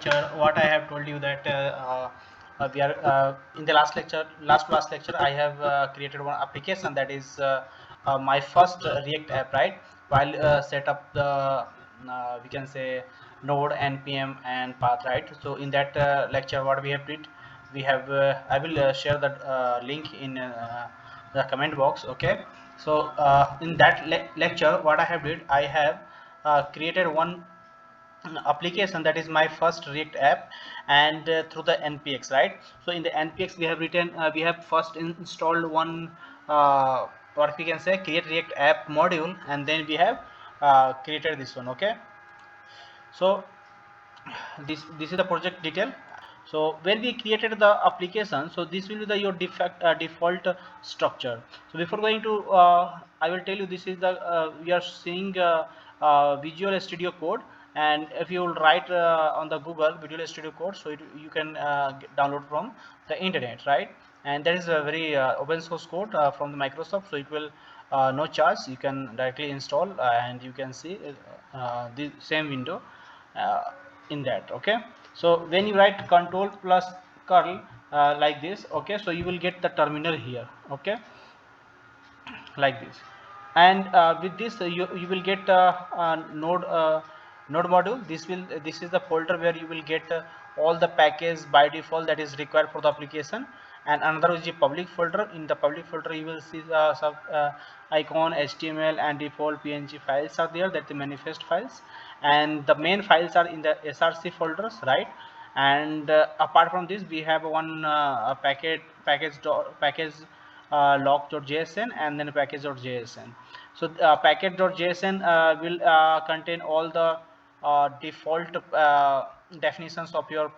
lecture, what I have told you that we are in the last class lecture, I have created one application that is my first React app, right? While set up the we can say node, npm, and path, right? So in that lecture, what we have did, we have I will share that link in the comment box. Okay, so in that lecture, what I have did, I have created one application that is my first React app, and through the npx, right? So in the npx we have written we have first installed one what we can say create React app module, and then we have created this one. Okay, so this is the project detail. So when we created the application, so this will be the your default structure. So before going to I will tell you, this is the we are seeing Visual Studio Code, and if you will write on the Google Visual Studio Code, so you can download from the internet, right? And that is a very open source code from the Microsoft, so it will no charge, you can directly install, and you can see the same window uh, in that. Okay, so when you write control plus curl like this, okay, so you will get the terminal here. Okay, like this, and with this you will get node module. This is the folder where you will get all the package by default that is required for the application, and another is the public folder. In the public folder you will see the sub icon, html, and default png files are there, that the manifest files, and the main files are in the src folders, right? And apart from this, we have one package log.jsn, and then package.jsn. So package.jsn will contain all the default definitions of your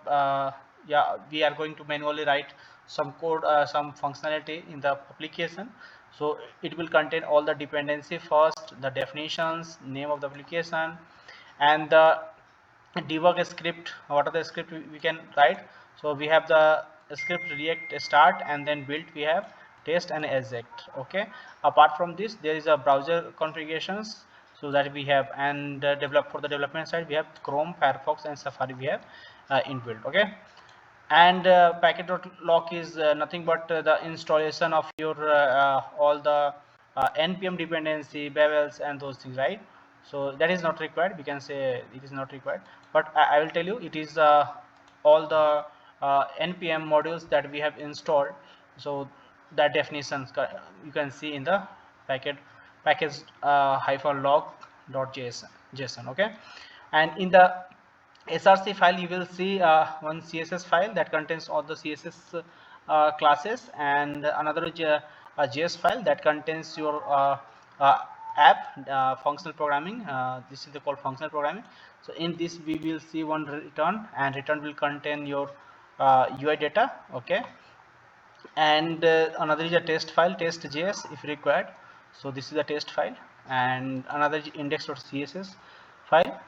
yeah, we are going to manually write some code, some functionality in the application. So it will contain all the dependency first, the definitions, name of the application, and the debug script. What are the script we can write? So we have the script react start, and then build we have test and exec. Okay, apart from this, there is a browser configurations, so that we have, and develop for the development side, we have Chrome, Firefox, and Safari we have inbuilt. Okay, and package.lock is nothing but the installation of your all the npm dependency, bevels, and those things, right? So that is not required, we can say it is not required, but I will tell you, it is all the npm modules that we have installed. So that definitions you can see in the package hyphen log dot json. Okay, and in the src file you will see one css file that contains all the css classes, and another is a js file that contains your uh, app functional programming. This is the called functional programming. So in this we will see one return, and return will contain your ui data. Okay, and another is a test file, test.js if required. So this is the test file, and another is index.css file,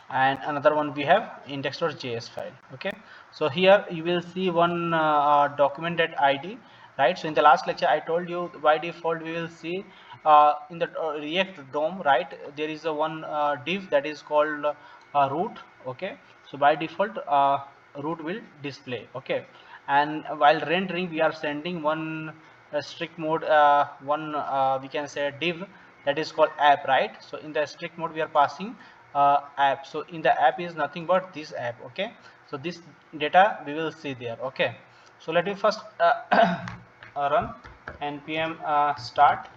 and another one we have index.js file. Okay, so here you will see one document.id, right? So in the last lecture I told you, by default we will see in the react dom, right, there is a one div that is called root. Okay, so by default root will display. Okay, and while rendering we are sending one strict mode, one we can say div that is called app, right? So in the strict mode we are passing app. So in the app is nothing but this app. Okay, so this data we will see there. Okay, so let me first run npm start.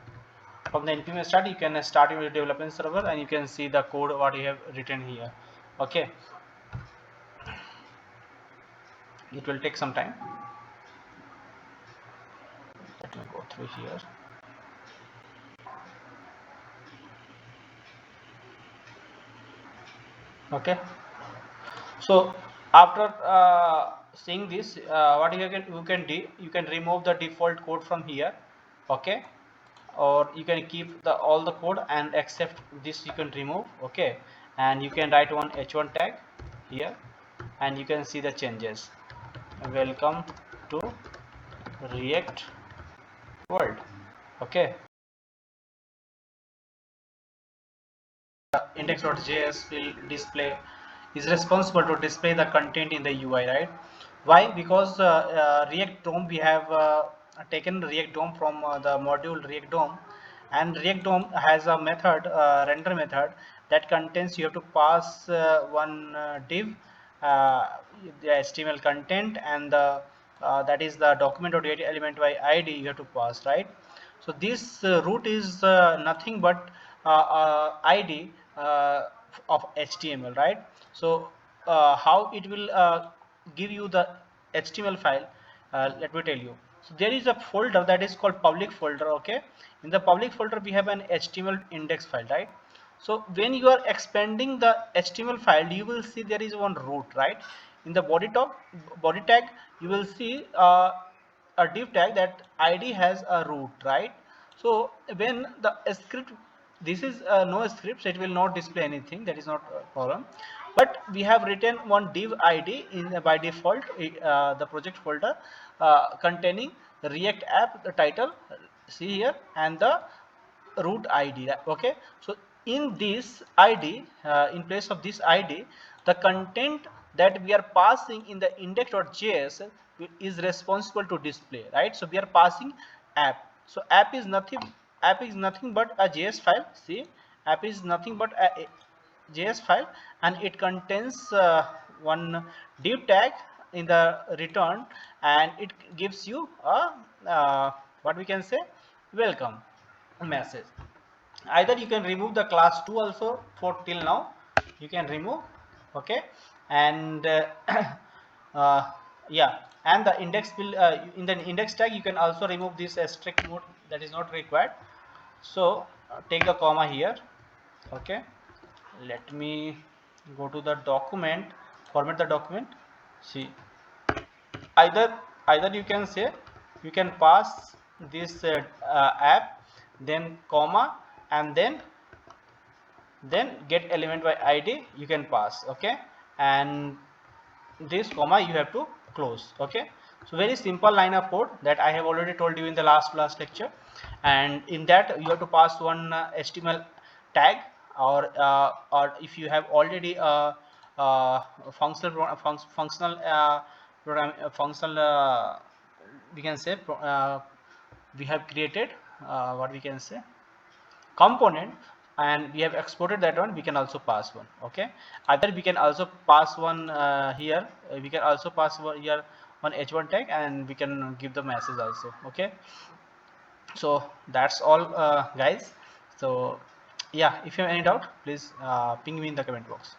From the npm start you can start your development server, and you can see the code what you have written here. Okay, it will take some time. Let me go through here. Okay, so after seeing this, what you can remove the default code from here. Okay, or you can keep the all the code, and except this you can remove. Okay, and you can write one h1 tag here, and you can see the changes. Welcome to React world. Okay, index.js will display is responsible to display the content in the UI, right? Why? Because React DOM, we have taken React DOM from the module React DOM, and React DOM has a method, render method, that contains, you have to pass one div, uh, the HTML content, and the that is the document or data element by ID you have to pass, right? So this root is nothing but ID of HTML, right? So how it will give you the HTML file, let me tell you. So there is a folder that is called public folder, okay? In the public folder we have an HTML index file, right? So when you are expanding the HTML file, you will see there is one root, right? In the body tag, you will see a div tag that ID has a root, right? So when the script, this is no script, so it will not display anything, that is not a problem. But we have written one div ID in by default, the project folder containing the React app, the title, see here, and the root ID, okay? So in this ID, in place of this ID, the content that we are passing in the index.js is responsible to display, right? So we are passing app. So app is nothing but a JS file. See, app is nothing but a JS file, and it contains one div tag in the return, and it gives you a what we can say, welcome message. Either you can remove the class 2 also, for till now you can remove, okay? And uh, yeah, and the index will in the index tag you can also remove this strict mode, that is not required. So take the comma here, okay? Let me go to the document, format the document. See, either you can say, you can pass this app, then comma, and then get element by ID you can pass, okay? And this comma you have to close, okay? So very simple line of code that I have already told you in the last lecture, and in that you have to pass one HTML tag, or if you have already functional program, functional we can say we have created what we can say, component, and we have exported that one, we can also pass one, okay? Either we can also pass one here, we can also pass one here, one h1 tag, and we can give the message also, okay? So that's all guys. So yeah, if you have any doubt, please ping me in the comment box.